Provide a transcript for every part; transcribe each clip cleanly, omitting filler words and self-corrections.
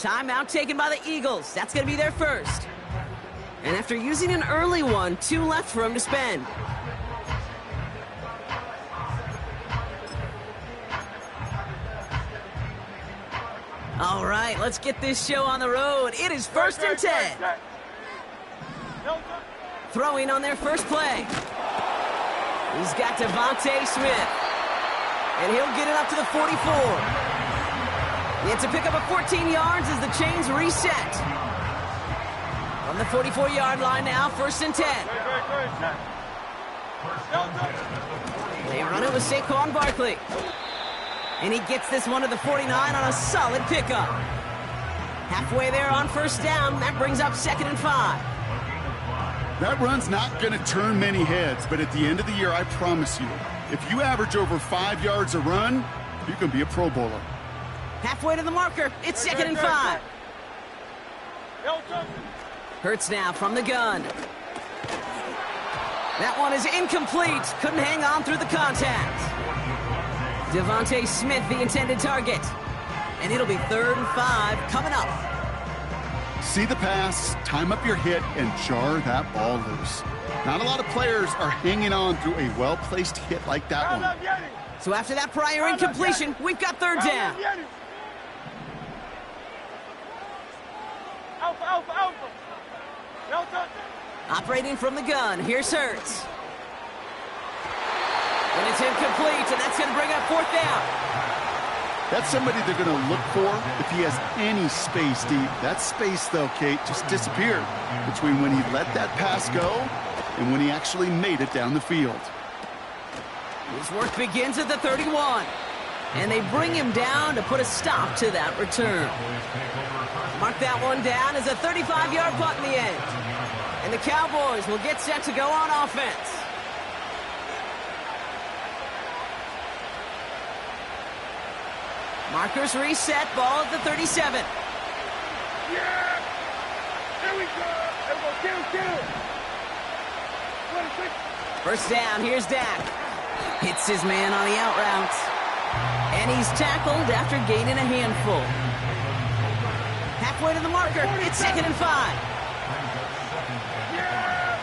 Timeout taken by the Eagles. That's going to be their first. And after using an early one, 2 left for him to spend. All right, let's get this show on the road. It is 1st and 10. Throwing on their first play. He's got DeVonta Smith. And he'll get it up to the 44. It's a pickup of 14 yards as the chains reset. From the 44-yard line now, 1st and 10. They run it with Saquon Barkley. And he gets this one to the 49 on a solid pickup. Halfway there on 1st down. That brings up 2nd and 5. That run's not going to turn many heads, but at the end of the year, I promise you, if you average over 5 yards a run, you can be a Pro Bowler. Halfway to the marker. It's 2nd and 5. Hurts now from the gun. That one is incomplete. Couldn't hang on through the contact. DeVonta Smith, the intended target. And it'll be 3rd and 5 coming up. See the pass, time up your hit, and jar that ball loose. Not a lot of players are hanging on through a well-placed hit like that one. So after that prior incompletion, we've got 3rd down. Operating from the gun, here's Hurts. And it's incomplete, and that's going to bring up 4th down. That's somebody they're going to look for if he has any space deep. That space, though, Kate, just disappeared between when he let that pass go and when he actually made it down the field. His work begins at the 31. And they bring him down to put a stop to that return. Mark that one down as a 35-yard punt in the end. And the Cowboys will get set to go on offense. Markers reset, ball at the 37. Yeah! There we go! Kill! 26. 1st down, here's Dak. Hits his man on the out route. And he's tackled after gaining a handful. Halfway to the marker, it's 2nd and 5. Yeah!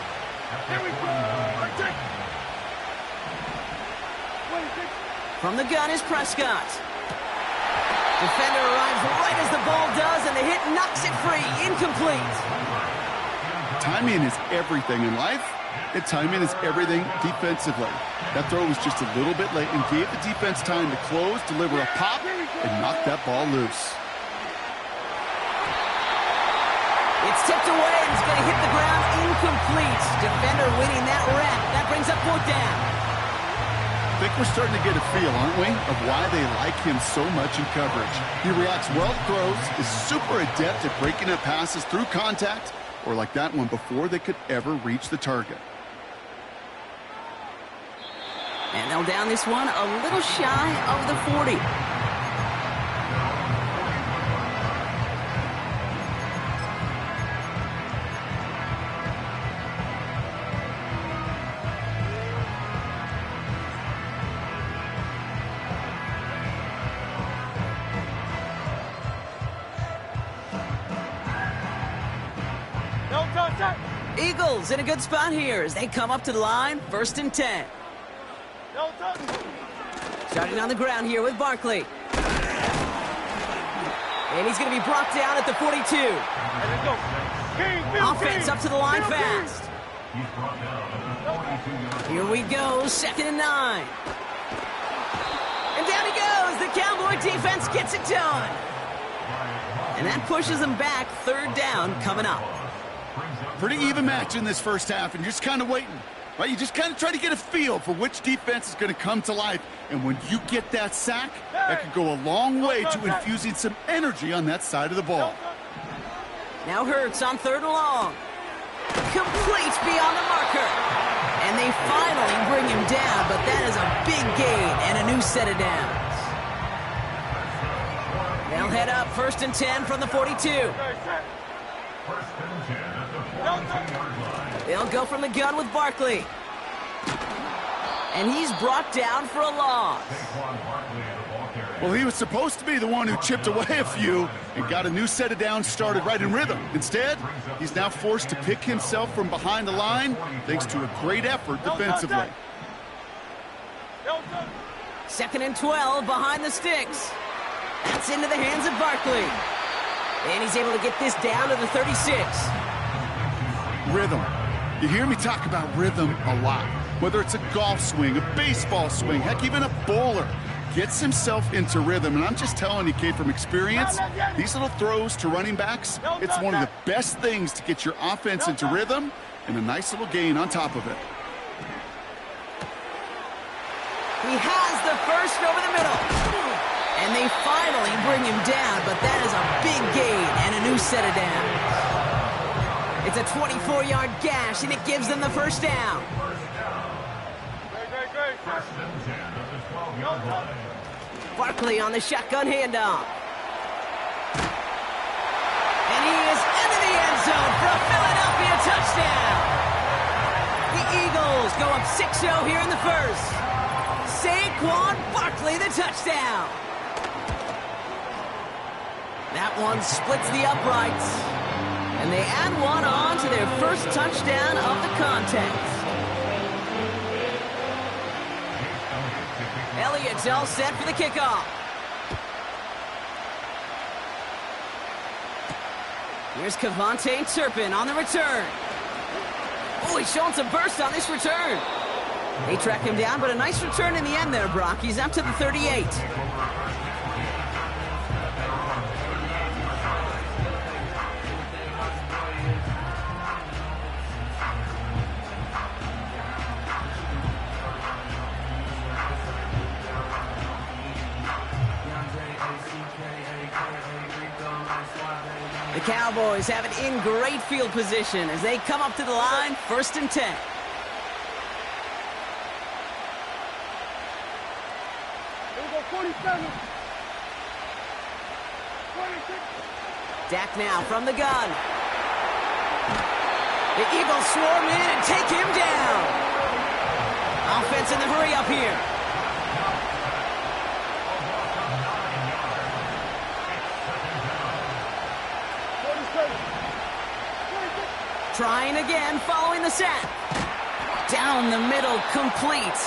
There we go! 26. From the gun is Prescott. Defender arrives right as the ball does, and the hit knocks it free. Incomplete. Timing is everything in life, and timing is everything defensively. That throw was just a little bit late and gave the defense time to close, deliver a pop, and knock that ball loose. It's tipped away, and it's going to hit the ground incomplete. Defender winning that rep. That brings up 4th down. I think we're starting to get a feel, aren't we, of why they like him so much in coverage. He reacts well to throws, is super adept at breaking up passes through contact, or like that one before they could ever reach the target. And they'll down this one a little shy of the 40. Eagles in a good spot here as they come up to the line, 1st and 10. Starting on the ground here with Barkley. And he's going to be brought down at the 42. Offense up to the line fast. Here we go, 2nd and 9. And down he goes. The Cowboy defense gets it done. And that pushes them back, 3rd down coming up. Pretty even match in this first half, and you're just kind of waiting. Right? You just kind of try to get a feel for which defense is going to come to life. And when you get that sack, that could go a long way to infusing some energy on that side of the ball. Now Hurts on 3rd and long. Complete beyond the marker. And they finally bring him down, but that is a big gain and a new set of downs. They'll head up 1st and 10 from the 42. They'll go from the gun with Barkley. And he's brought down for a loss. Well, he was supposed to be the one who chipped away a few and got a new set of downs started right in rhythm. Instead, he's now forced to pick himself from behind the line thanks to a great effort defensively. 2nd and 12 behind the sticks. That's into the hands of Barkley. And he's able to get this down to the 36. Rhythm. You hear me talk about rhythm a lot. Whether it's a golf swing, a baseball swing, heck, even a bowler gets himself into rhythm. And I'm just telling you, Kate, from experience, these little throws to running backs, it's one of the best things to get your offense into rhythm and a nice little gain on top of it. He has the first over the middle. And they finally bring him down, but that is a big gain and a new set of downs. It's a 24-yard gash, and it gives them the first down. Barkley on the shotgun handoff. And he is into the end zone for a Philadelphia touchdown. The Eagles go up 6-0 here in the first. Saquon Barkley, the touchdown. That one splits the uprights. And they add one on to their first touchdown of the contest. Elliott's all set for the kickoff. Here's Kevontae Turpin on the return. Oh, he's showing some burst on this return. They track him down, but a nice return in the end there, Brock. He's up to the 38. The Cowboys have it in great field position as they come up to the line, 1st and 10. Here we go, 47. 26. Dak now from the gun. The Eagles swarm in and take him down. Offense in the hurry up here. Trying again, following the sack. Down the middle, complete.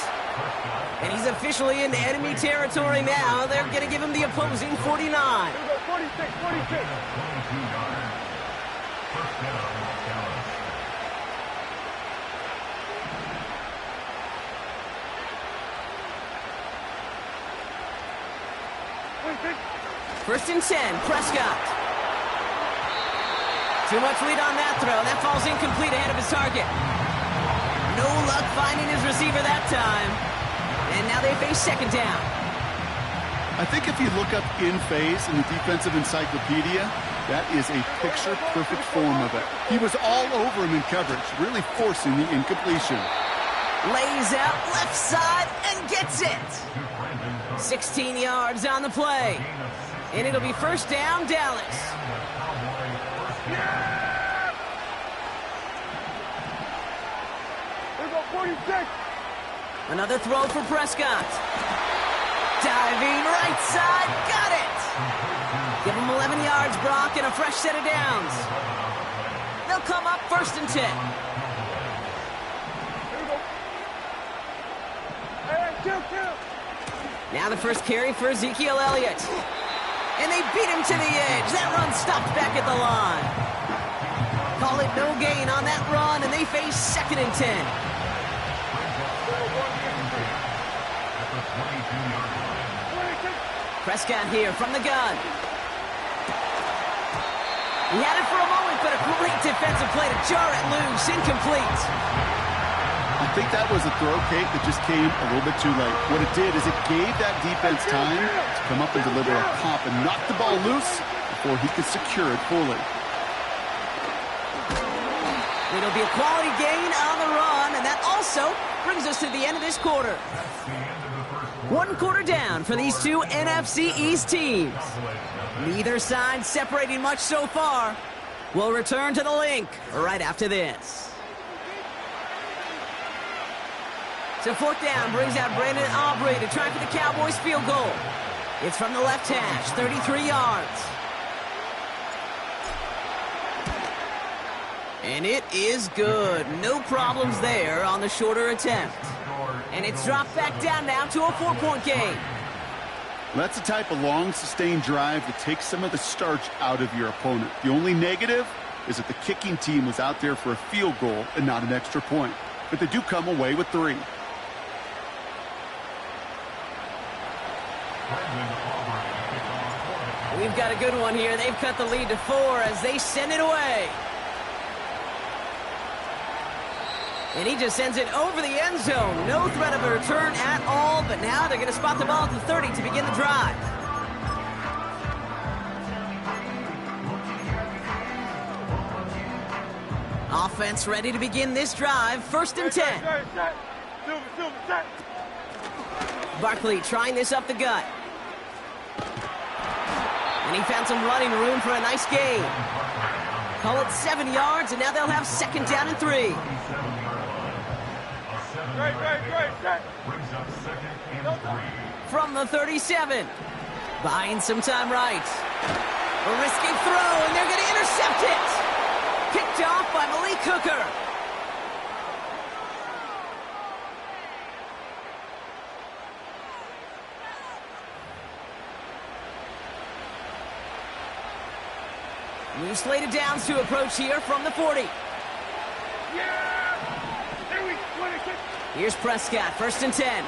And he's officially in enemy territory now. They're going to give him the opposing 49. Here we go, 46, 46. First and 10, Prescott. Too much lead on that throw. That falls incomplete ahead of his target. No luck finding his receiver that time. And now they face 2nd down. I think if you look up in phase in the defensive encyclopedia, that is a picture-perfect form of it. He was all over him in coverage, really forcing the incompletion. Lays out left side and gets it. 16 yards on the play. And it'll be 1st down, Dallas. Yeah! Here we go, 46. Another throw for Prescott. Diving right side, got it. Give him 11 yards, Brock, and a fresh set of downs. They'll come up 1st and 10. Here we go. Hey, kill. Now the first carry for Ezekiel Elliott. And they beat him to the edge. That run stopped back at the line. Call it no gain on that run, and they face 2nd and 10. Prescott here from the gun. He had it for a moment, but a great defensive play to jar it loose. Incomplete. I think that was a throw, Kate, that just came a little bit too late. What it did is it gave that defense time to come up and deliver a pop and knock the ball loose before he could secure it fully. It'll be a quality gain on the run, and that also brings us to the end of this quarter. 1 quarter down for these two NFC East teams. Neither side separating much so far. We'll return to the link right after this. So 4th down brings out Brandon Aubrey to try for the Cowboys field goal. It's from the left hash, 33 yards. And it is good. No problems there on the shorter attempt. And it's dropped back down now to a 4-point game. That's the type of long, sustained drive that takes some of the starch out of your opponent. The only negative is that the kicking team was out there for a field goal and not an extra point. But they do come away with 3. We've got a good one here. They've cut the lead to 4 as they send it away. And he just sends it over the end zone. No threat of a return at all, but now they're going to spot the ball at the 30 to begin the drive. Offense ready to begin this drive. 1st and 10. Barkley trying this up the gut. And he found some running room for a nice gain. Call it 7 yards, and now they'll have 2nd down and 3. From the 37. Buying some time right. A risky throw, and they're going to intercept it. Picked off by Malik Hooker. New slated downs to approach here from the 40. Here's Prescott, 1st and 10.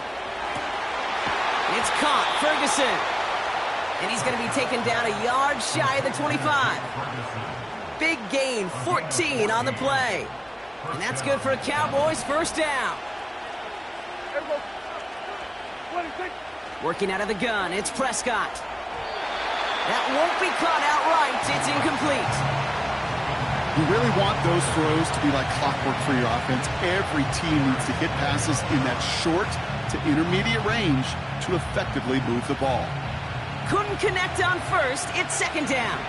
It's caught, Ferguson. And he's going to be taken down a yard shy of the 25. Big gain, 14 on the play. And that's good for a Cowboys 1st down. Working out of the gun, it's Prescott. That won't be caught outright. It's incomplete. You really want those throws to be like clockwork for your offense. Every team needs to hit passes in that short to intermediate range to effectively move the ball. Couldn't connect on 1st. It's 2nd down.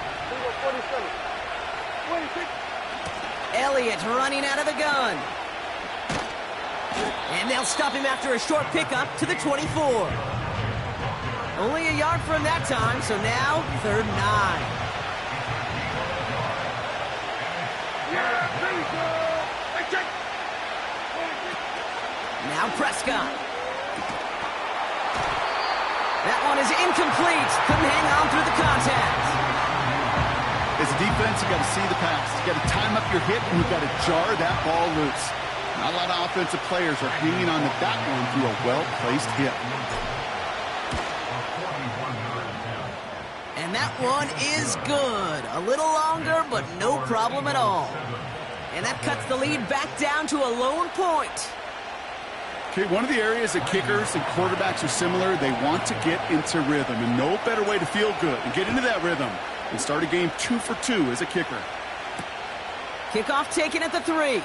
26. Elliott running out of the gun. And they'll stop him after a short pickup to the 24. Only a yard from that time, so now 3rd and 9. Now Prescott. That one is incomplete. Couldn't hang on through the contact. As a defense, you got to see the pass. You got to time up your hit, and you got to jar that ball loose. Not a lot of offensive players are hanging on to that one through a well-placed hit. And that one is good. A little longer, but no problem at all. And that cuts the lead back down to a lone point. Okay, one of the areas that kickers and quarterbacks are similar, they want to get into rhythm, and no better way to feel good and get into that rhythm than start a game 2 for 2 as a kicker. Kickoff taken at the 3.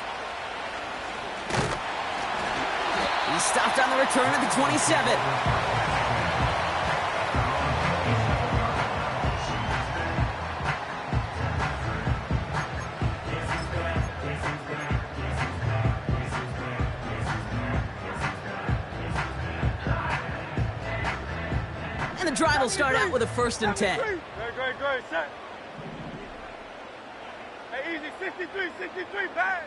He stopped on the return at the 27. And the drive will start out with a 1st and 10. Great, set. Hey, easy, 63, bad.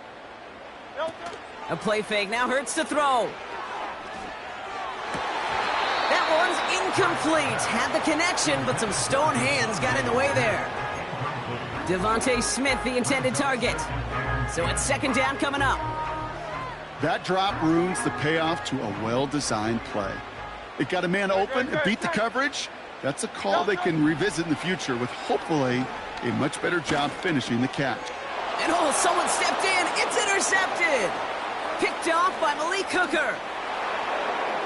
A play fake, now Hurts to throw. That one's incomplete. Had the connection, but some stone hands got in the way there. Devontae Smith, the intended target. So it's 2nd down coming up. That drop ruins the payoff to a well-designed play. It got a man open and beat the coverage. That's a call they can revisit in the future with hopefully a much better job finishing the catch. And oh, someone stepped in. It's intercepted. Picked off by Malik Hooker.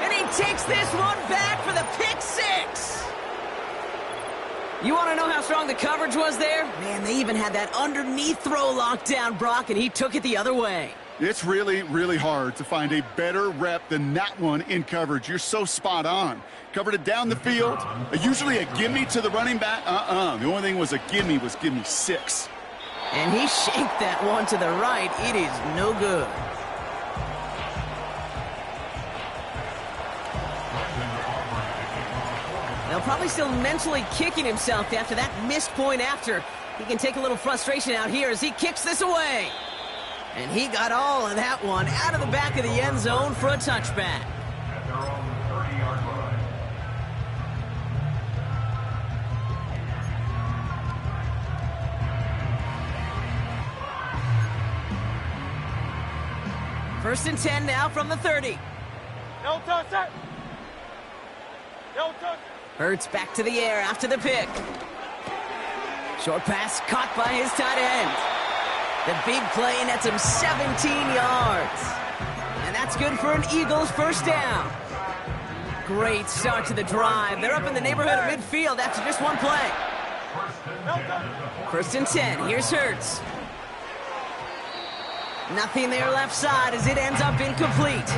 And he takes this one back for the pick 6. You want to know how strong the coverage was there? Man, they even had that underneath throw locked down, Brock, and he took it the other way. It's really, really hard to find a better rep than that one in coverage. You're so spot on. Covered it down the field. Usually a gimme to the running back. The only thing was a gimme 6. And he shanked that one to the right. It is no good. Now, probably still mentally kicking himself after that missed point after. He can take a little frustration out here as he kicks this away. And he got all of that one out of the back of the end zone for a touchback. First and 10 now from the 30. No touch, set. No touch. Hurts back to the air after the pick. Short pass caught by his tight end. The big play nets him 17 yards. And that's good for an Eagles first down. Great start to the drive. They're up in the neighborhood of midfield after just one play. First and 10. Here's Hurts. Nothing there left side as it ends up incomplete.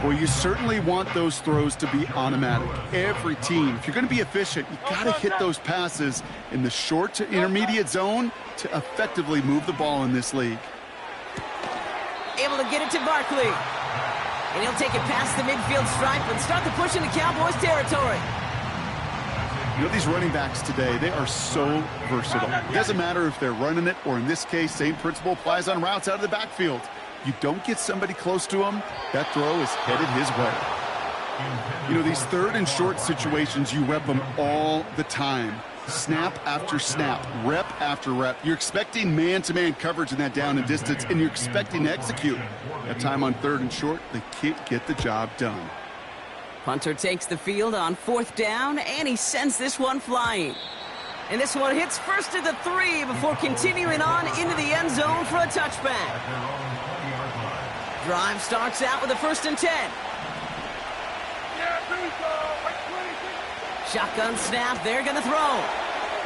Well, you certainly want those throws to be automatic. Every team, if you're going to be efficient, you got to hit those passes in the short to intermediate zone to effectively move the ball in this league. Able to get it to Barkley. And he'll take it past the midfield stripe and start the push into Cowboys territory. You know, these running backs today, they are so versatile. It doesn't matter if they're running it, or in this case, same principle applies on routes out of the backfield. You don't get somebody close to him, that throw is headed his way. You know, these third and short situations, you rep them all the time. Snap after snap, rep after rep. You're expecting man-to-man coverage in that down and distance, and you're expecting to execute. That time on third and short, they can't get the job done. Punter takes the field on fourth down, and he sends this one flying. And this one hits first at the 3 before continuing on into the end zone for a touchback. Drive starts out with a first and 10. Shotgun snap, they're going to throw.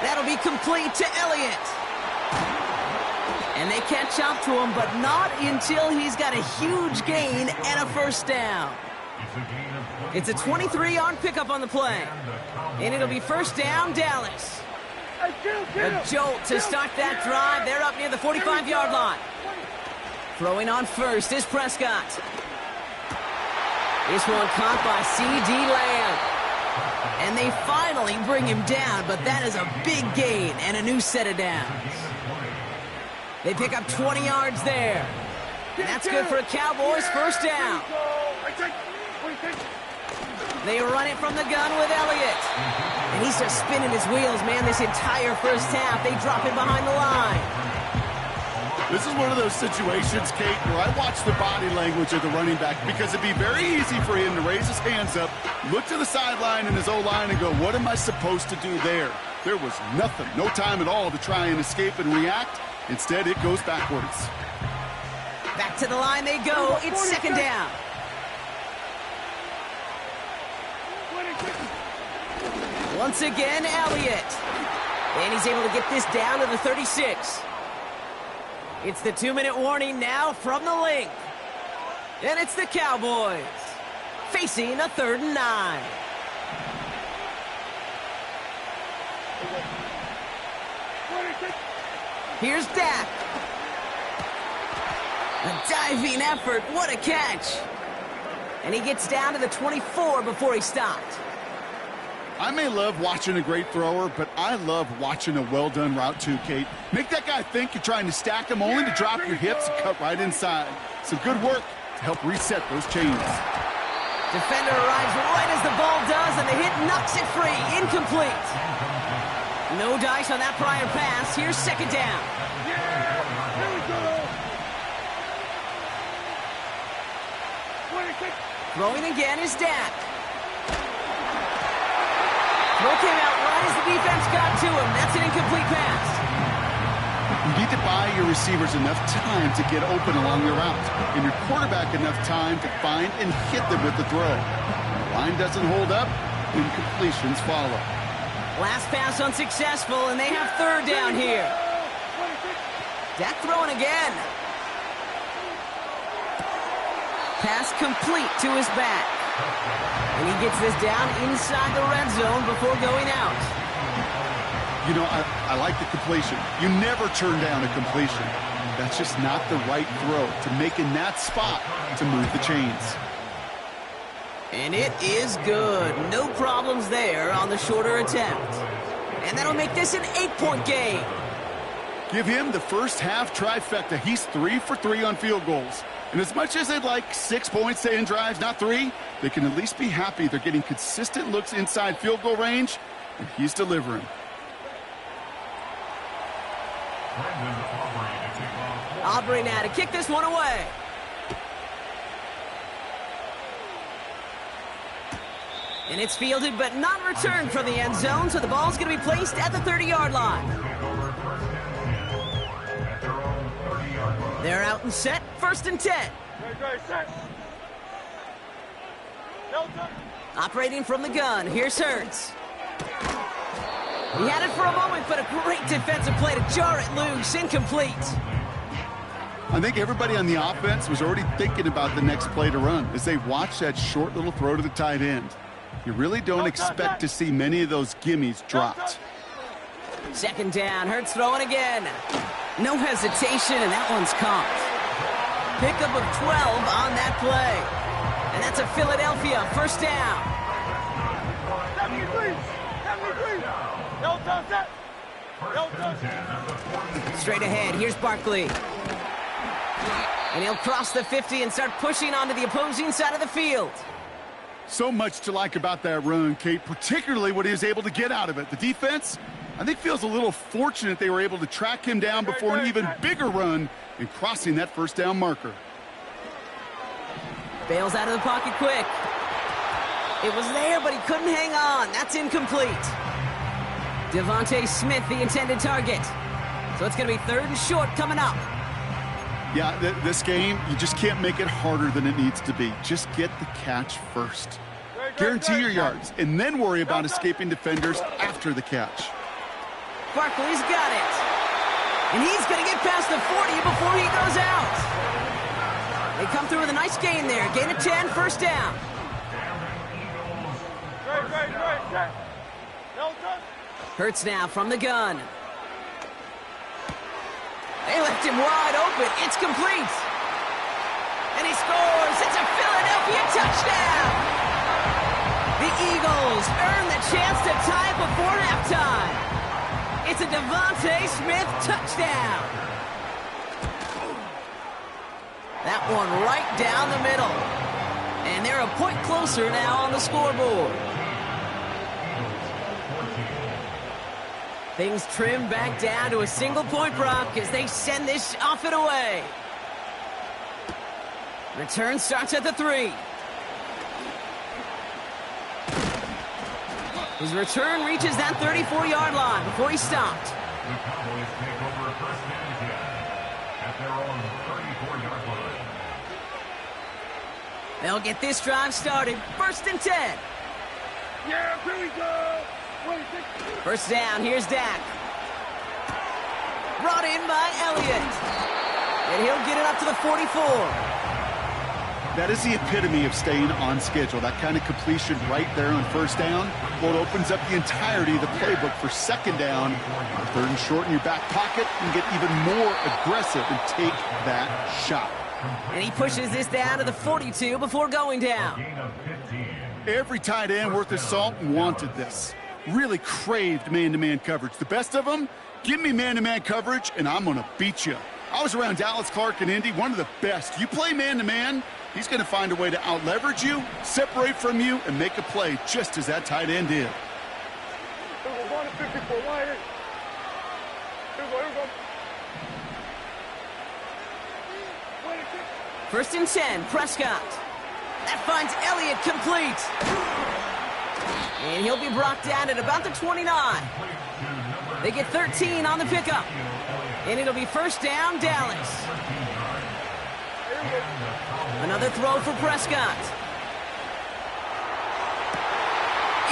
That'll be complete to Elliott. And they catch up to him, but not until he's got a huge gain and a first down. It's a 23-yard pickup on the play. And it'll be first down, Dallas. A jolt to start that drive. They're up near the 45-yard line. Throwing on first is Prescott. This one caught by C.D. Lamb. And they finally bring him down, but that is a big gain and a new set of downs. They pick up 20 yards there. And that's good for a Cowboys first down. They run it from the gun with Elliott. And he's just spinning his wheels, man, this entire first half. They drop it behind the line. This is one of those situations, Kate, where I watch the body language of the running back, because it'd be very easy for him to raise his hands up, look to the sideline in his O-line and go, what am I supposed to do there? There was nothing, no time at all to try and escape and react. Instead, it goes backwards. Back to the line they go. It's second down. Once again, Elliott. And he's able to get this down to the 36. It's the 2-minute warning now from the link. And it's the Cowboys facing a 3rd and 9. Here's Dak. A diving effort. What a catch. And he gets down to the 24 before he stopped. I may love watching a great thrower, but I love watching a well-done route too, Kate. Make that guy think you're trying to stack him only to drop your hips and cut right inside. Some good work to help reset those chains. Defender arrives right as the ball does, and the hit knocks it free. Incomplete. No dice on that prior pass. Here's second down. Here we go. Throwing again is Dak. Throw came out right as the defense got to him. That's an incomplete pass. You need to buy your receivers enough time to get open along your route, and your quarterback enough time to find and hit them with the throw. The line doesn't hold up, incompletions follow. Last pass unsuccessful, and they have third down here. Dak throwing again. Pass complete to his back. And he gets this down inside the red zone before going out. You know, I like the completion. You never turn down a completion. That's just not the right throw to make in that spot to move the chains. And it is good. No problems there on the shorter attempt. And that'll make this an 8-point game. Give him the first half trifecta. He's 3 for 3 on field goals. And as much as they'd like 6 points in drives, not 3, they can at least be happy they're getting consistent looks inside field goal range, and he's delivering. Aubrey now to kick this one away. And it's fielded but not returned from the end zone, so the ball's going to be placed at the 30-yard line. They're out and set, 1st and 10. Operating from the gun, here's Hurts. He had it for a moment, but a great defensive play to jar it loose, incomplete. I think everybody on the offense was already thinking about the next play to run as they watched that short little throw to the tight end. You really don't expect to see many of those gimmies dropped. 2nd down, Hurts throwing again. No hesitation, and that one's caught. Pickup of 12 on that play. And that's a Philadelphia 1st down. 73. Straight ahead, here's Barkley. And he'll cross the 50 and start pushing onto the opposing side of the field. So much to like about that run, Kate, particularly what he was able to get out of it. The defense, I think, feels a little fortunate they were able to track him down before an even bigger run in crossing that 1st down marker. Bails out of the pocket quick. It was there, but he couldn't hang on. That's incomplete. Devontae Smith, the intended target. So it's going to be 3rd and short coming up. Yeah, this game, you just can't make it harder than it needs to be. Just get the catch first. Guarantee your yards, and then worry about escaping defenders after the catch. Barkley's got it. And he's going to get past the 40 before he goes out. They come through with a nice gain there. Gain of 10, 1st down. Hurts now from the gun. They left him wide open. It's complete. And he scores. It's a Philadelphia touchdown. The Eagles earn the chance to tie before halftime. It's a Devontae Smith touchdown. That one right down the middle. And they're a point closer now on the scoreboard. Things trim back down to a single-point Brock as they send this off and away. Return starts at the 3. His return reaches that 34-yard line before he stopped. The Cowboys take over 1st and 10 at their own 34-yard line. They'll get this drive started. 1st and 10. Yeah, here we go. 1st down, here's Dak. Brought in by Elliott. And he'll get it up to the 44. That is the epitome of staying on schedule. That kind of completion right there on 1st down. Well, it opens up the entirety of the playbook for 2nd down. 3rd and short in your back pocket and get even more aggressive and take that shot. And he pushes this down to the 42 before going down. Every tight end worth his salt wanted this. Really craved man-to-man coverage. The best of them, give me man-to-man coverage, and I'm going to beat you. I was around Dallas Clark and Indy, one of the best. You play man-to-man, he's going to find a way to out-leverage you, separate from you, and make a play just as that tight end did. First and 10, Prescott. That finds Elliott complete. And he'll be brought down at about the 29. They get 13 on the pickup. And it'll be 1st down, Dallas. Another throw for Prescott.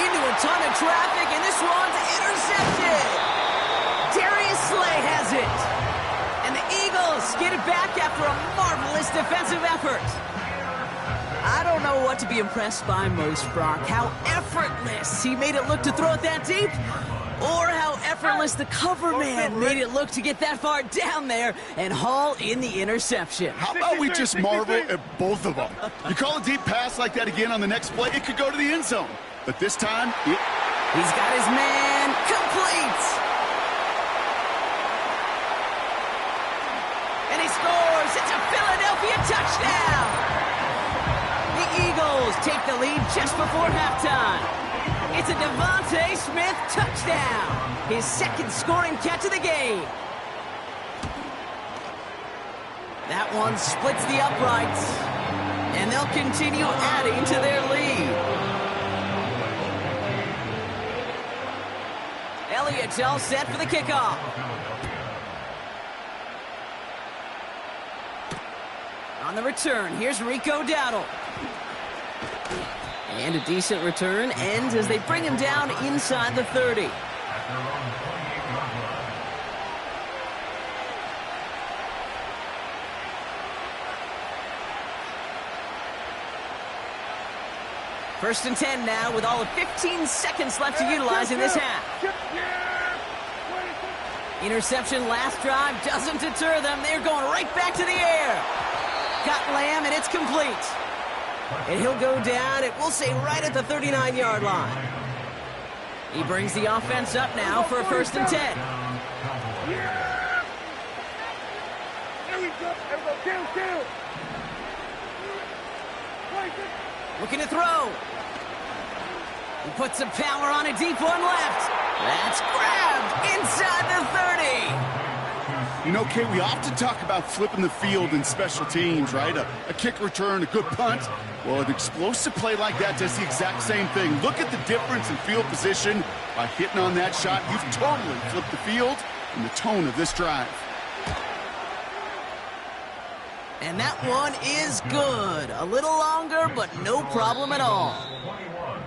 Into a ton of traffic, and this one's intercepted. Darius Slay has it. And the Eagles get it back after a marvelous defensive effort. I don't know what to be impressed by most, Brock. How effortless he made it look to throw it that deep. Or how effortless the cover man made it look to get that far down there and haul in the interception. How about we just marvel at both of them? You call a deep pass like that again on the next play, it could go to the end zone. But this time, he's got his man complete. And he scores. It's a Philadelphia touchdown. The Eagles take the lead just before halftime. It's a Devontae Smith touchdown. His second scoring catch of the game. That one splits the uprights. And they'll continue adding to their lead. Elliott's all set for the kickoff. On the return, here's Rico Dowdle. And a decent return ends as they bring him down inside the 30. First and 10 now with all of 15 seconds left to utilize in this half. Interception last drive doesn't deter them. They're going right back to the air. Got Lamb, and it's complete. And he'll go down, it will say right at the 39-yard line. He brings the offense up now for a first and 10. Yeah! There we go. Down. Looking to throw. He puts some power on a deep one left. That's grabbed inside the 30. You know, Kate, we often talk about flipping the field in special teams, right? A kick return, a good punt. Well, an explosive play like that does the exact same thing. Look at the difference in field position. By hitting on that shot, you've totally flipped the field and the tone of this drive. And that one is good. A little longer, but no problem at all.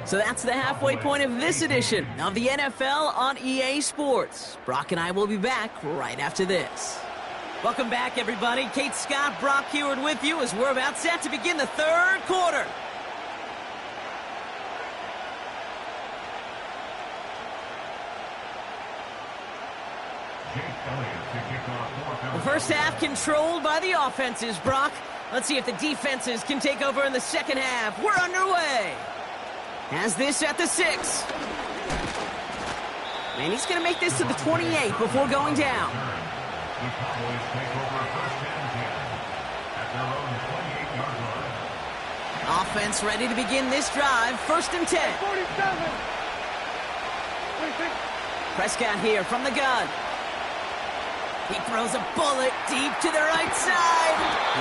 So that's the halfway point of this edition of the NFL on EA Sports. Brock and I will be back right after this. Welcome back, everybody. Kate Scott, Brock Huard with you as we're about set to begin the third quarter. The first half controlled by the offenses, Brock. Let's see if the defenses can take over in the second half. We're underway. Has this at the 6. And he's going to make this to the 28 before going down. The Cowboys take over first and 10 at their own 28-yard line. Offense ready to begin this drive. First and 10. 47. Prescott here from the gun. He throws a bullet deep to the right side.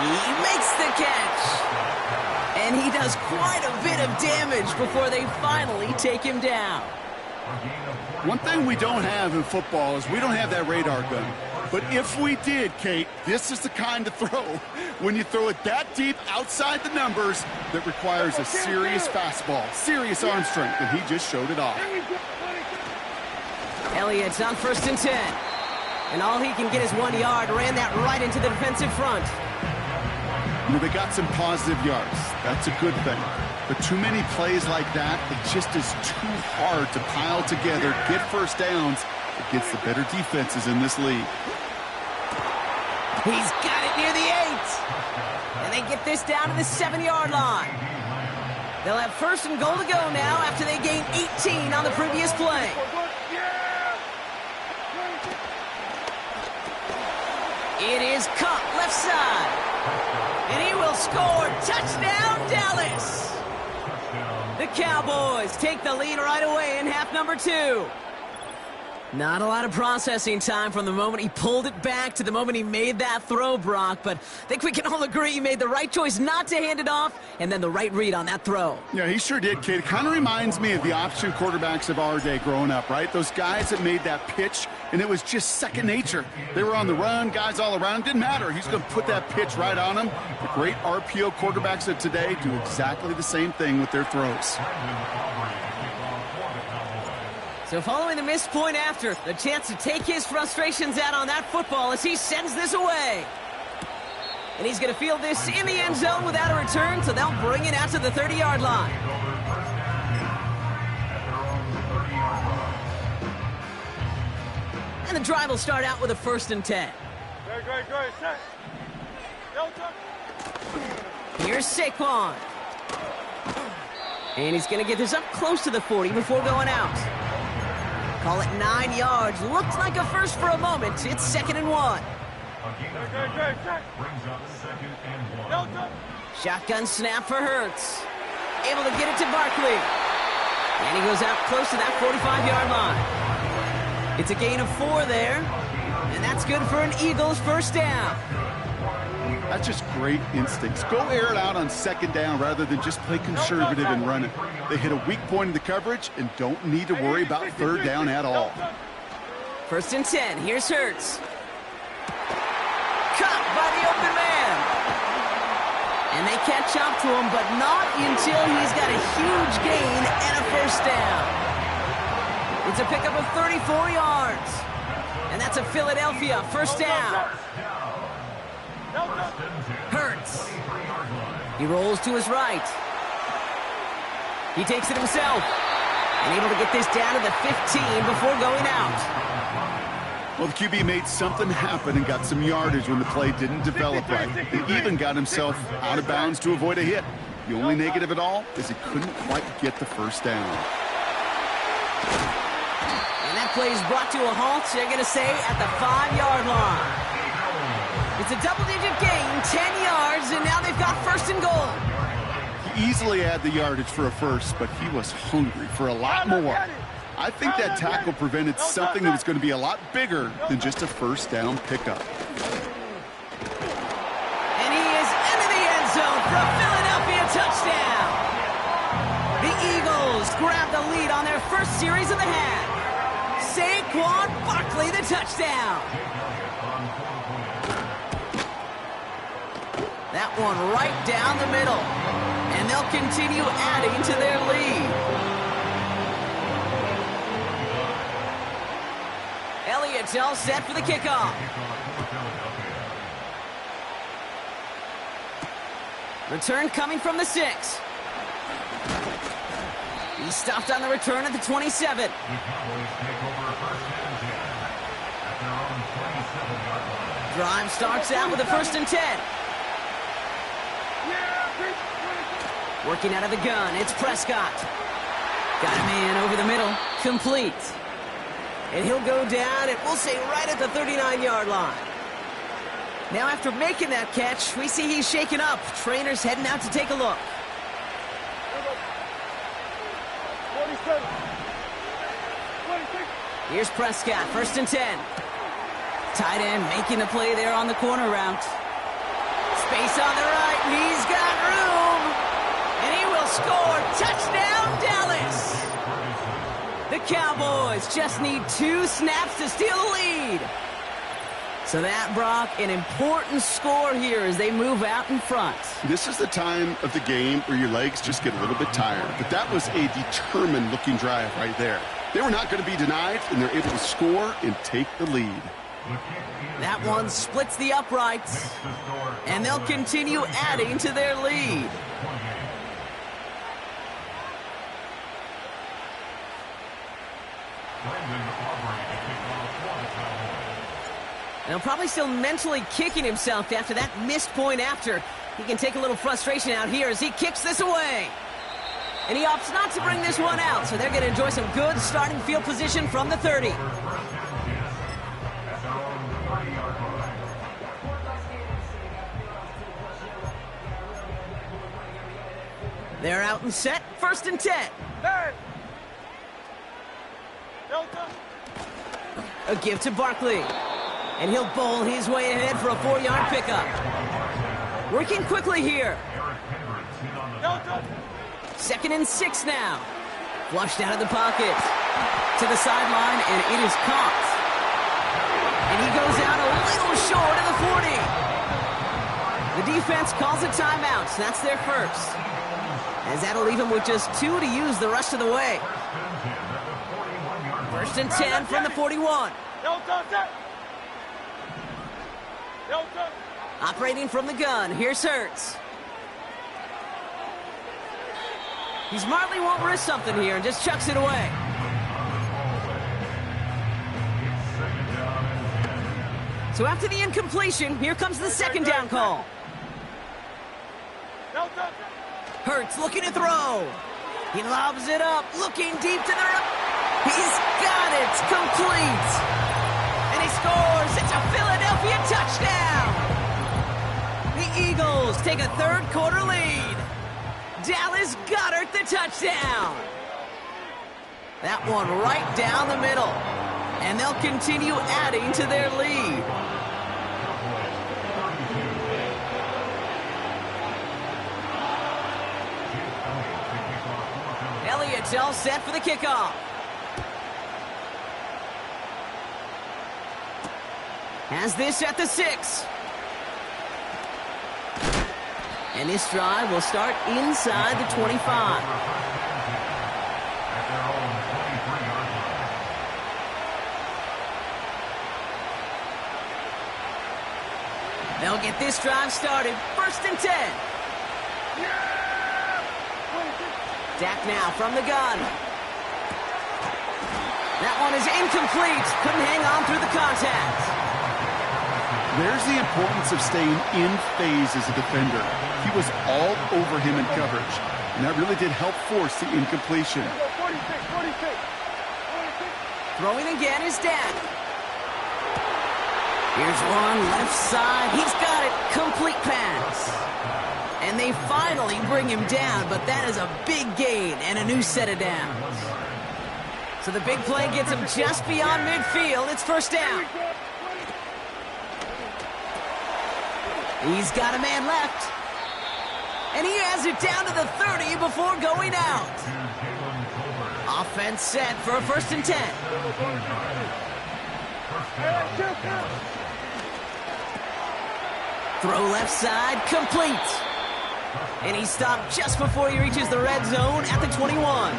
He makes the catch. And he does quite a bit of damage before they finally take him down. One thing we don't have in football is we don't have that radar gun. But if we did, Kate, this is the kind of throw when you throw it that deep outside the numbers that requires a serious fastball, serious arm strength, and he just showed it off. Elliott's on first and 10. And all he can get is 1 yard. Ran that right into the defensive front. You know, they got some positive yards. That's a good thing. But too many plays like that, it just is too hard to pile together, get first downs against the better defenses in this league. He's got it near the 8. And they get this down to the 7-yard line. They'll have first and goal to go now after they gain 18 on the previous play. It is Cup left side. And he will score. Touchdown, Dallas. The Cowboys take the lead right away in half number 2. Not a lot of processing time from the moment he pulled it back to the moment he made that throw, Brock. But I think we can all agree he made the right choice not to hand it off and then the right read on that throw. Yeah, he sure did, kid. It kind of reminds me of the option quarterbacks of our day growing up, right? Those guys that made that pitch, and it was just second nature. They were on the run, guys all around. Didn't matter. He's going to put that pitch right on them. The great RPO quarterbacks of today do exactly the same thing with their throws. So following the missed point after, the chance to take his frustrations out on that football as he sends this away. And he's going to field this in the end zone without a return, so they'll bring it out to the 30-yard line. And the drive will start out with a 1st and 10. Good, set. Delta. Here's Saquon. And he's going to get this up close to the 40 before going out. Call it 9 yards. Looked like a first for a moment. It's 2nd and 1. Good, set. Brings up 2nd and 1. Delta. Shotgun snap for Hurts. Able to get it to Barkley. And he goes out close to that 45-yard line. It's a gain of 4 there. And that's good for an Eagles 1st down. That's just great instincts. Go air it out on 2nd down rather than just play conservative and run it. They hit a weak point in the coverage and don't need to worry about 3rd down at all. 1st and 10. Here's Hurts. Caught by the open man. And they catch up to him, but not until he's got a huge gain and a 1st down. It's a pickup of 34 yards. And that's a Philadelphia 1st down. Hurts. He rolls to his right. He takes it himself. And able to get this down to the 15 before going out. Well, the QB made something happen and got some yardage when the play didn't develop right. He even got himself out of bounds to avoid a hit. The only negative at all is he couldn't quite get the 1st down. And that play is brought to a halt, they're going to say, at the 5-yard line. It's a double-digit gain, 10 yards, and now they've got 1st and goal. He easily had the yardage for a first, but he was hungry for a lot more. I think that tackle prevented something that was going to be a lot bigger than just a 1st down pickup. And he is into the end zone for a Philadelphia touchdown. The Eagles grab the lead on their 1st series of the half. Saquon Barkley, the touchdown. That one right down the middle. And they'll continue adding to their lead. Elliott's all set for the kickoff. Return coming from the 6. He's stopped on the return at the 27. Drive starts out with a 1st and 10. Working out of the gun, it's Prescott. Got a man over the middle, complete. And he'll go down, and we'll say right at the 39-yard line. Now after making that catch, we see he's shaken up. Trainer's heading out to take a look. 47. 26. Here's Prescott, 1st and 10. Tight end making the play there on the corner route. Space on the right, and he's got room. And he will score. Touchdown, Dallas. The Cowboys just need 2 snaps to steal the lead. So that, Brock, an important score here as they move out in front. This is the time of the game where your legs just get a little bit tired. But that was a determined-looking drive right there. They were not going to be denied, and they're able to score and take the lead. That one splits the uprights, and they'll continue adding to their lead. And he'll probably still mentally kicking himself after that missed point after. He can take a little frustration out here as he kicks this away. And he opts not to bring this one out, so they're going to enjoy some good starting field position from the 30. They're out and set, 1st and 10. Delta. A give to Barkley. And he'll bowl his way ahead for a 4-yard pickup. Working quickly here. Delta. 2nd and 6 now. Flushed out of the pocket. To the sideline, and it is caught. And he goes out a little short of the 40. The defense calls a timeout. So that's their first. As that'll leave him with just 2 to use the rest of the way. 1st and 10 from the 41. Delta, set. Delta. Operating from the gun, here's Hurts. He smartly won't risk something here and just chucks it away. So after the incompletion, here comes the second down call. No touch. Hurts looking to throw. He lobs it up, looking deep to the right. He's got it, complete. And he scores. It's a Philadelphia touchdown. The Eagles take a third-quarter lead. Dallas Goedert the touchdown. That one right down the middle. And they'll continue adding to their lead. Elliott's all set for the kickoff. Has this at the 6. And this drive will start inside the 25. They'll get this drive started. 1st and 10. Dak now from the gun. That one is incomplete. Couldn't hang on through the contact. There's the importance of staying in phase as a defender. He was all over him in coverage, and that really did help force the incompletion. 46. Throwing again is Dak. Here's one left side. He's got it. Complete pass. And they finally bring him down, but that is a big gain and a new set of downs. So the big play gets him just beyond midfield. It's 1st down. He's got a man left. And he has it down to the 30 before going out. Offense set for a 1st and 10. Throw left side, complete. And he stopped just before he reaches the red zone at the 21.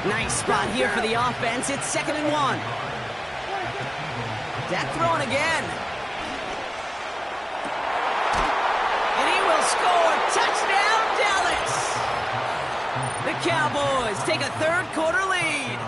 Nice spot here for the offense. It's 2nd and 1. Dak throwing again. And he will score. Touchdown, Dallas. The Cowboys take a third-quarter lead.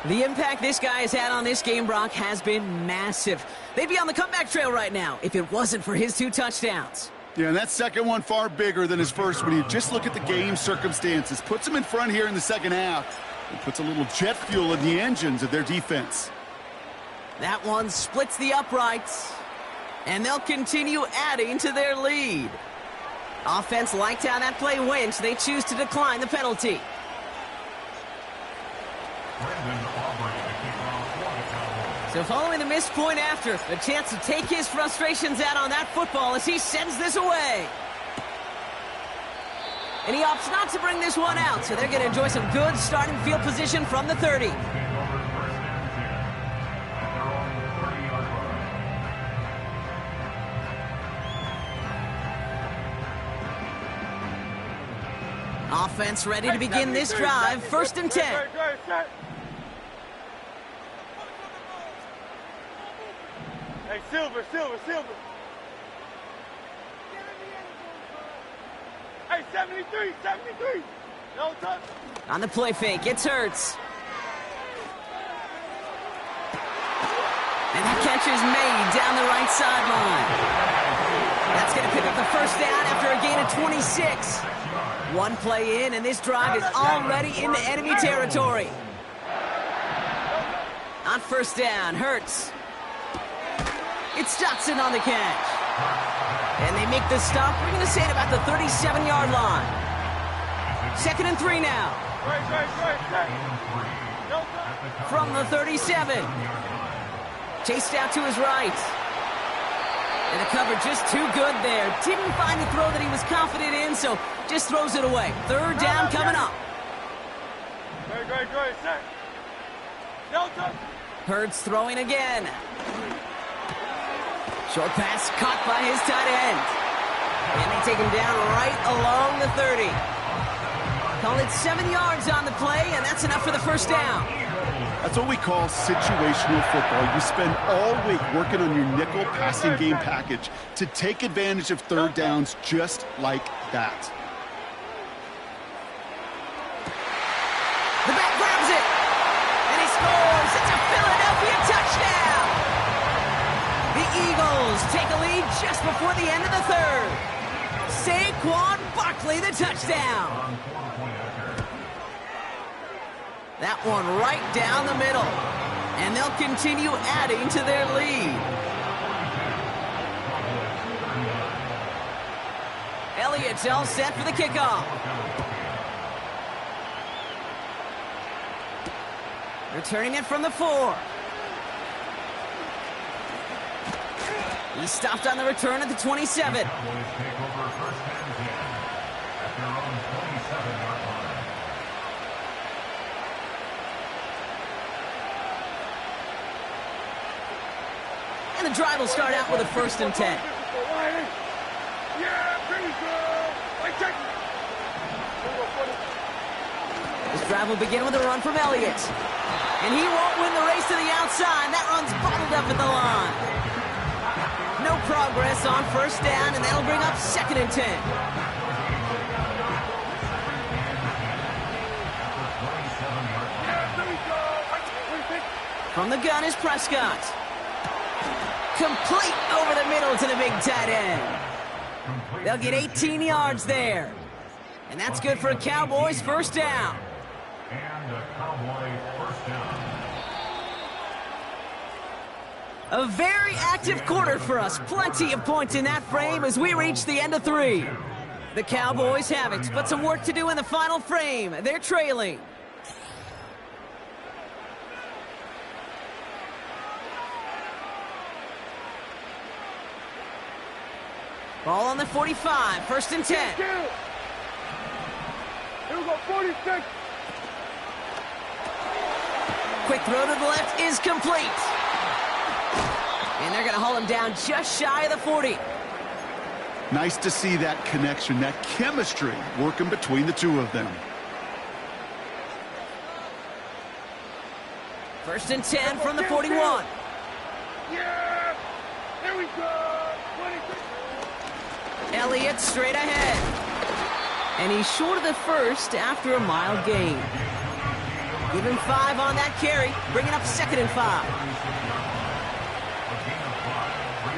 The impact this guy has had on this game, Brock, has been massive. They'd be on the comeback trail right now if it wasn't for his 2 touchdowns. Yeah, and that second one far bigger than his first when you just look at the game circumstances. Puts him in front here in the second half. And puts a little jet fuel in the engines of their defense. That one splits the uprights. And they'll continue adding to their lead. Offense liked how that play went, so they choose to decline the penalty. So following the missed point after, a chance to take his frustrations out on that football as he sends this away. And he opts not to bring this one out, so they're going to enjoy some good starting field position from the 30. Offense ready to begin this drive. 1st and 10. Hey, Silver. Hey, 73. No touch. On the play fake, it's Hurts. And that catch is made down the right sideline. That's going to pick up the 1st down after a gain of 26. One play in, and this drive is already into enemy territory. On 1st down, Hurts. It's Dotson on the catch. And they make the stop. We're going to say it about the 37-yard line. 2nd and 3 now. From the 37. Chased out to his right. And the cover just too good there. Didn't find the throw that he was confident in, so just throws it away. 3rd down coming up. Great. Set. No touch. Hurts throwing again. Short pass caught by his tight end. And they take him down right along the 30. Call it 7 yards on the play, and that's enough for the 1st down. That's what we call situational football. You spend all week working on your nickel passing game package to take advantage of 3rd downs just like that. The back grabs it. And he scores. It's a Philadelphia touchdown. take a lead just before the end of the third. Saquon Barkley, the touchdown. That one right down the middle. And they'll continue adding to their lead. Elliott's all set for the kickoff. Returning it from the 4. He stopped on the return at the 27. And the drive will start out with a 1st and 10. This drive will begin with a run from Elliott. And he won't win the race to the outside. That run's bottled up at the line. No progress on 1st down, and that'll bring up 2nd and 10. From the gun is Prescott. Complete over the middle to the big tight end. They'll get 18 yards there. And that's good for a Cowboys 1st down. And a Cowboy 1st down. A very active quarter for us. Plenty of points in that frame as we reach the end of 3. The Cowboys have it, but some work to do in the final frame. They're trailing. Ball on the 45, 1st and 10. Here we go, 46. Quick throw to the left is complete. And they're going to haul him down just shy of the 40. Nice to see that connection, that chemistry working between the two of them. 1st and 10 from the 41. Yeah! Here we go! 26. Elliott straight ahead. And he's short of the 1st after a mile gain. Give him 5 on that carry, bringing up 2nd and 5.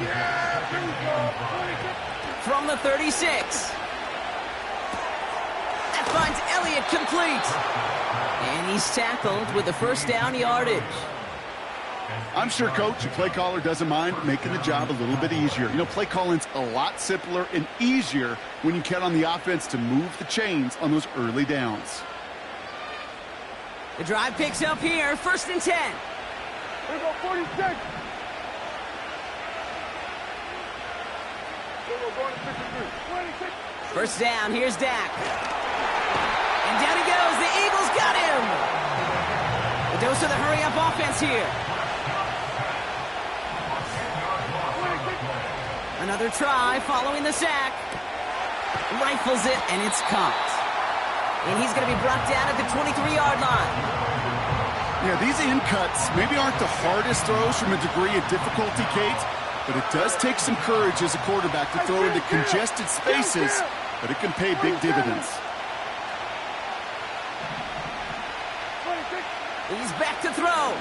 Yeah! Here we go! 26. From the 36. That finds Elliott complete. And he's tackled with the 1st down yardage. I'm sure, Coach, the play caller doesn't mind making the job a little bit easier. You know, play calling's a lot simpler and easier when you count on the offense to move the chains on those early downs. The drive picks up here, 1st and 10. Here we go, 46. We're going to 53. 26. 1st down, here's Dak. And down he goes, the Eagles got him. The dose of the hurry-up offense here. Another try following the sack. Rifles it, and it's caught. And he's going to be brought down at the 23-yard line. Yeah, these in cuts maybe aren't the hardest throws from a degree of difficulty, Kate, but it does take some courage as a quarterback to throw into congested spaces, but it can pay big dividends. He's back to throw.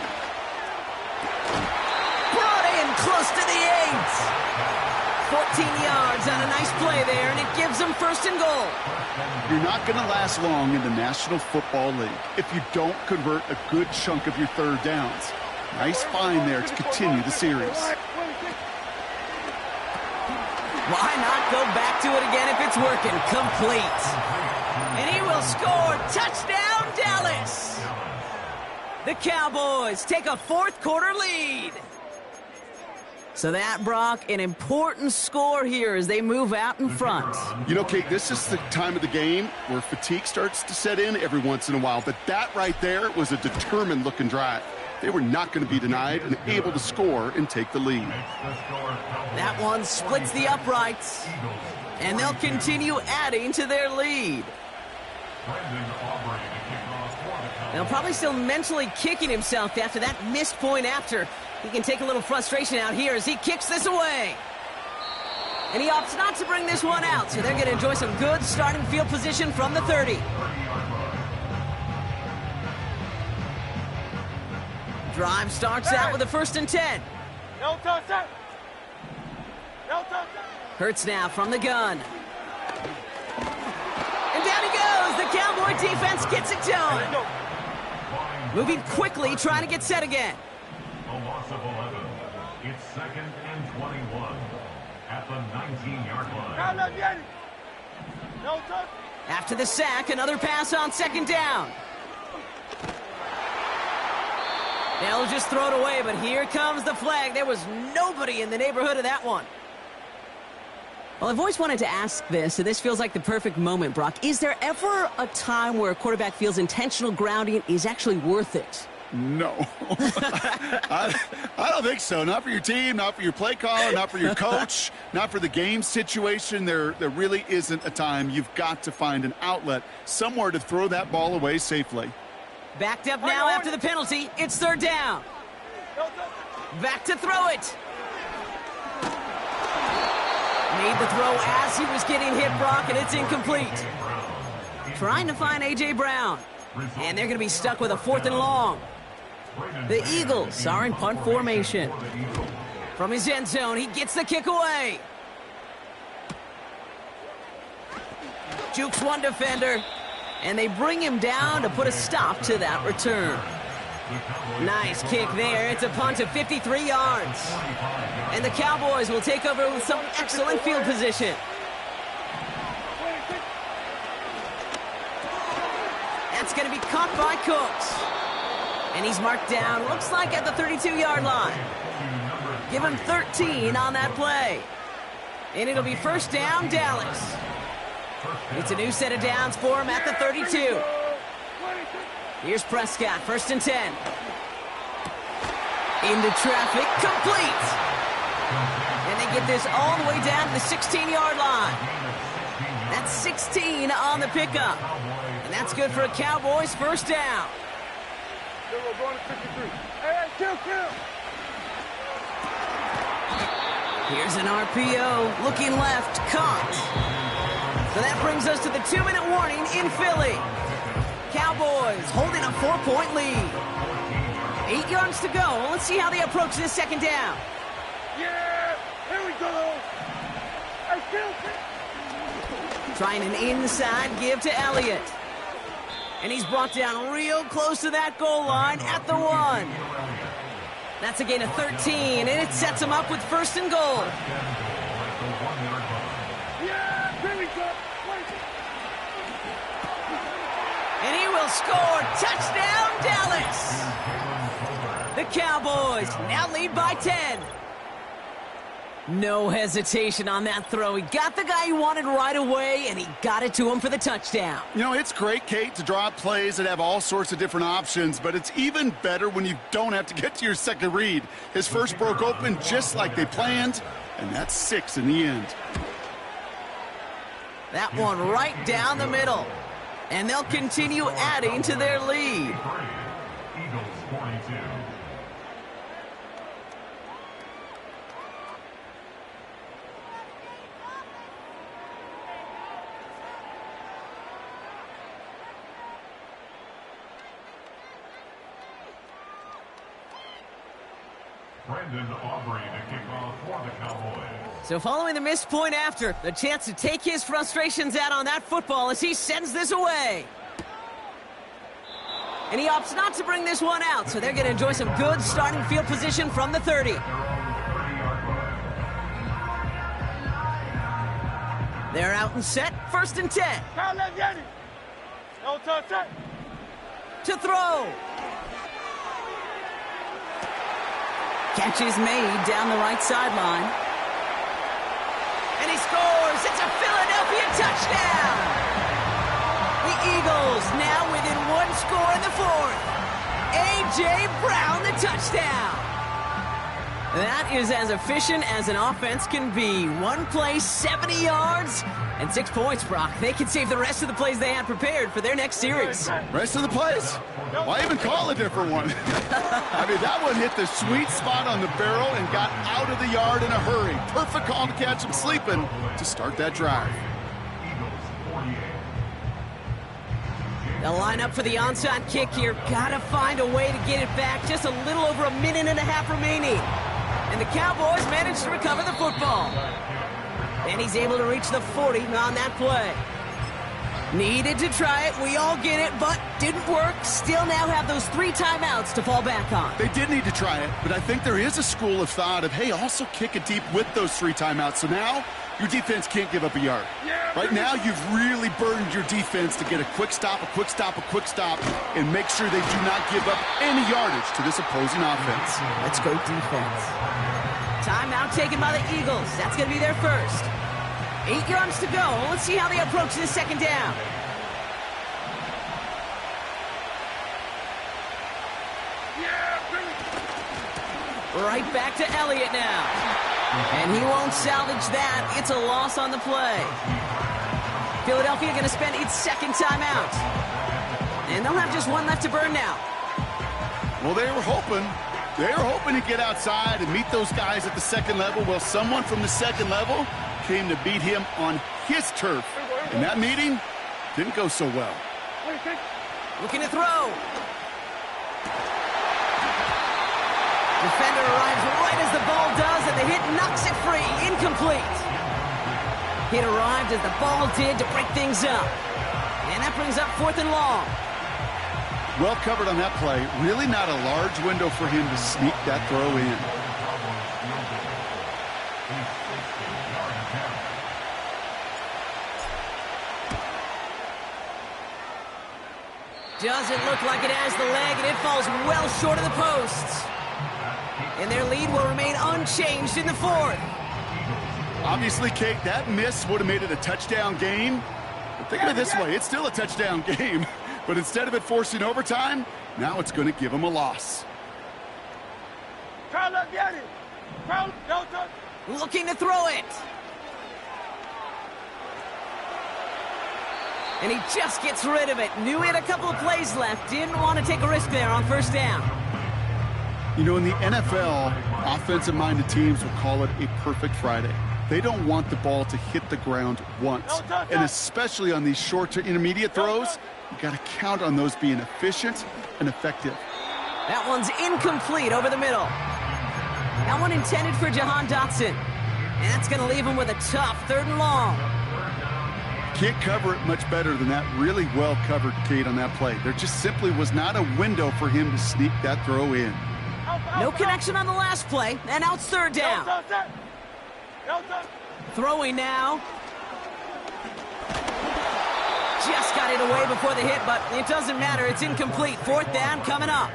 Brought in close to the 8. 14 yards on a nice play there, and it gives them 1st and goal. You're not going to last long in the National Football League if you don't convert a good chunk of your 3rd downs. Nice find there to continue the series. Why not go back to it again if it's working? Complete. And he will score. Touchdown, Dallas. The Cowboys take a 4th quarter lead. So that, Brock, an important score here as they move out in front. You know, Kate, this is the time of the game where fatigue starts to set in every once in a while, but that right there was a determined-looking drive. They were not going to be denied and able to score and take the lead. That one splits the uprights, and they'll continue adding to their lead. They'll probably still mentally kicking himself after that missed point after. He can take a little frustration out here as he kicks this away. And he opts not to bring this one out, so they're going to enjoy some good starting field position from the 30. Drive starts out with a 1st and 10. No touchdown. Hurts now from the gun. And down he goes. The Cowboy defense gets it done. Moving quickly, trying to get set again. A loss of 11. It's 2nd and 21 at the 19-yard line. After the sack, another pass on 2nd down. They'll just throw it away, but here comes the flag. There was nobody in the neighborhood of that one. Well, I've always wanted to ask this, and this feels like the perfect moment, Brock. Is there ever a time where a quarterback feels intentional grounding is actually worth it? No. I don't think so. Not for your team, not for your play caller, not for your coach, not for the game situation. There really isn't a time. You've got to find an outlet, somewhere to throw that ball away safely. Backed up now after the penalty. It's 3rd down. Back to throw it. Made the throw as he was getting hit, Brock, and it's incomplete. Trying to find A.J. Brown. And they're going to be stuck with a 4th and long. The Eagles are in punt formation. From his end zone, he gets the kick away. Jukes one defender. And they bring him down to put a stop to that return. Nice kick there. It's a punt of 53 yards. And the Cowboys will take over with some excellent field position. That's going to be caught by Cooks. And he's marked down, looks like at the 32-yard line. Give him 13 on that play. And it'll be 1st down, Dallas. It's a new set of downs for him at the 32. Here's Prescott, 1st and 10. Into traffic, complete. And they get this all the way down to the 16-yard line. That's 16 on the pickup. And that's good for a Cowboys 1st down. Here's an RPO, looking left, caught. So that brings us to the 2-minute warning in Philly. Cowboys holding a 4-point lead. 8 yards to go. Let's see how they approach this 2nd down. Yeah, here we go. Trying an inside give to Elliott. And he's brought down real close to that goal line at the 1. That's a gain of 13, and it sets him up with 1st and goal. And he will score. Touchdown, Dallas. The Cowboys now lead by 10. No hesitation on that throw. He got the guy he wanted right away, and he got it to him for the touchdown. You know, it's great, Kate, to draw up plays that have all sorts of different options, but it's even better when you don't have to get to your second read. His first broke open just like they planned, and that's 6 in the end. That one right down the middle. And they'll continue adding to their lead. Eagles 42. Brendan Aubrey to kick off for the Cowboys. So following the missed point after, the chance to take his frustrations out on that football as he sends this away. And he opts not to bring this one out, so they're going to enjoy some good starting field position from the 30. They're out and set, 1st and 10. To throw. Catch is made down the right sideline. And he scores. It's a Philadelphia touchdown. The Eagles now within 1 score in the 4th. A.J. Brown, the touchdown. That is as efficient as an offense can be. One play, 70 yards, and 6 points, Brock. They can save the rest of the plays they had prepared for their next series. Rest of the plays? Why even call a different one? I mean, that one hit the sweet spot on the barrel and got out of the yard in a hurry. Perfect call to catch him sleeping to start that drive. They'll line up for the onside kick here. Gotta find a way to get it back. Just a little over a minute and a half remaining. And the Cowboys manage to recover the football. And he's able to reach the 40 on that play. Needed to try it, we all get it, but didn't work. Still now have those 3 timeouts to fall back on. They did need to try it, but I think there is a school of thought of, hey, also kick it deep with those 3 timeouts. So now your defense can't give up a yard. Right now, you've really burdened your defense to get a quick stop, and make sure they do not give up any yardage to this opposing offense. Let's go defense. Timeout taken by the Eagles. That's going to be their first. 8 yards to go. Let's see how they approach this second down. Right back to Elliott now. And he won't salvage that. It's a loss on the play. Philadelphia going to spend its second timeout. And they'll have just 1 left to burn now. Well, they were hoping to get outside and meet those guys at the second level. Well, someone from the second level came to beat him on his turf. And that meeting didn't go so well. Looking to throw. Defender arrives right as the ball does, and the hit knocks it free. Incomplete. Hit arrived as the ball did to break things up. And that brings up 4th and long. Well covered on that play. Really not a large window for him to sneak that throw in. Doesn't look like it has the leg, and it falls well short of the posts. And their lead will remain unchanged in the 4th. Obviously, Kate, that miss would have made it a touchdown game. But think of it this way, it's still a touchdown game. But instead of it forcing overtime, now it's going to give them a loss. Looking to throw it. And he just gets rid of it. Knew he had a couple of plays left. Didn't want to take a risk there on first down. You know, in the NFL, offensive-minded teams will call it a perfect Friday. They don't want the ball to hit the ground once. And especially on these short to intermediate throws, you got to count on those being efficient and effective. That one's incomplete over the middle. That one intended for Jahan Dotson. And that's going to leave him with a tough 3rd and long. Can't cover it much better than that. Really well covered, Kate, on that play. There just simply was not a window for him to sneak that throw in. No connection on the last play, and now it's 3rd down. Throwing now. Just got it away before the hit, but it doesn't matter. It's incomplete. 4th down coming up.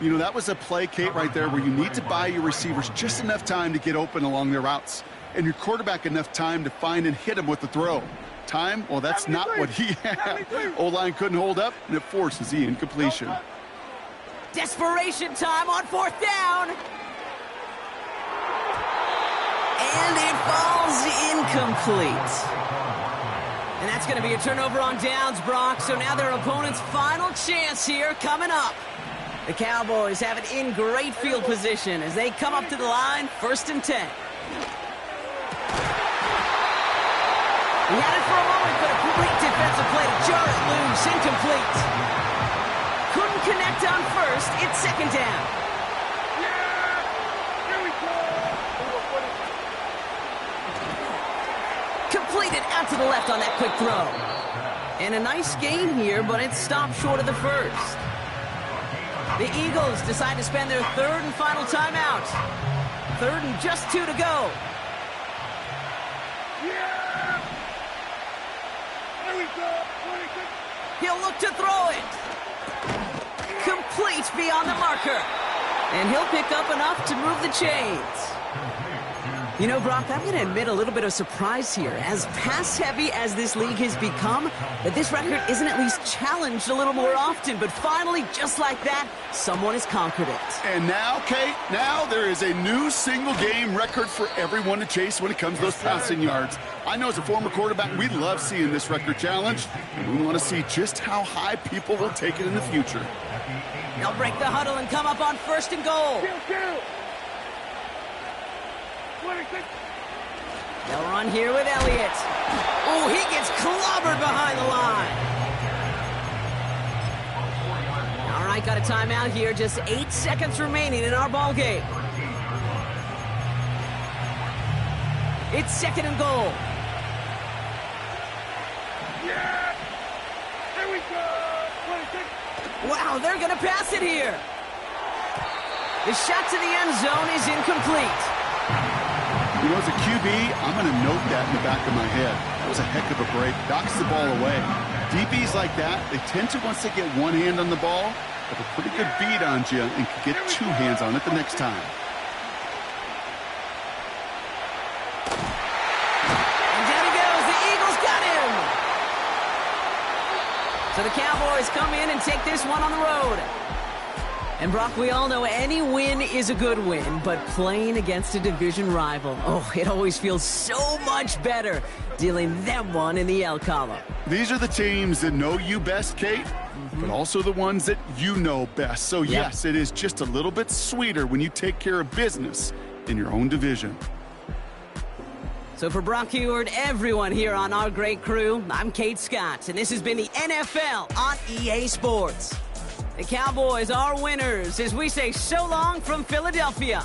You know, that was a play, Kate, right there where you need to buy your receivers just enough time to get open along their routes, and your quarterback enough time to find and hit him with the throw. Time? Well, that's not what he had. O-line couldn't hold up, and it forces the incompletion. Desperation time on 4th down. And it falls incomplete. And that's going to be a turnover on downs, Brock. So now their opponent's final chance here coming up. The Cowboys have it in great field position as they come up to the line, 1st and 10. He had it for a moment, but a great defensive play to jar it loose. Incomplete. Couldn't connect on 1st. It's 2nd down. Completed out to the left on that quick throw. And a nice gain here, but it stopped short of the 1st. The Eagles decide to spend their 3rd and final timeout. 3rd and just 2 to go. He'll look to throw it. Complete beyond the marker. And he'll pick up enough to move the chains. You know, Brock, I'm going to admit a little bit of surprise here. As pass-heavy as this league has become, that this record isn't at least challenged a little more often. But finally, just like that, someone has conquered it. And now, Kate, now there is a new single-game record for everyone to chase when it comes to those passing yards. I know as a former quarterback, we love seeing this record challenged, and we want to see just how high people will take it in the future. They'll break the huddle and come up on 1st and goal. They'll run here with Elliott. Oh, he gets clobbered behind the line. All right, got a timeout here. Just 8 seconds remaining in our ball game. It's 2nd and goal. Yeah! Here we go! 26. Wow, they're going to pass it here. The shot to the end zone is incomplete. You know, as a QB, I'm going to note that in the back of my head. That was a heck of a break. Knocks the ball away. DBs like that, they tend to, once they get one hand on the ball, have a pretty good beat on you and can get two hands on it the next time. And down he goes. The Eagles got him. So the Cowboys come in and take this one on the road. And Brock, we all know any win is a good win, but playing against a division rival, oh, it always feels so much better dealing them one in the L column. These are the teams that know you best, Kate, but also the ones that you know best. So, yes, it is just a little bit sweeter when you take care of business in your own division. So for Brock Huard, everyone here on our great crew, I'm Kate Scott, and this has been the NFL on EA Sports. The Cowboys are winners as we say so long from Philadelphia.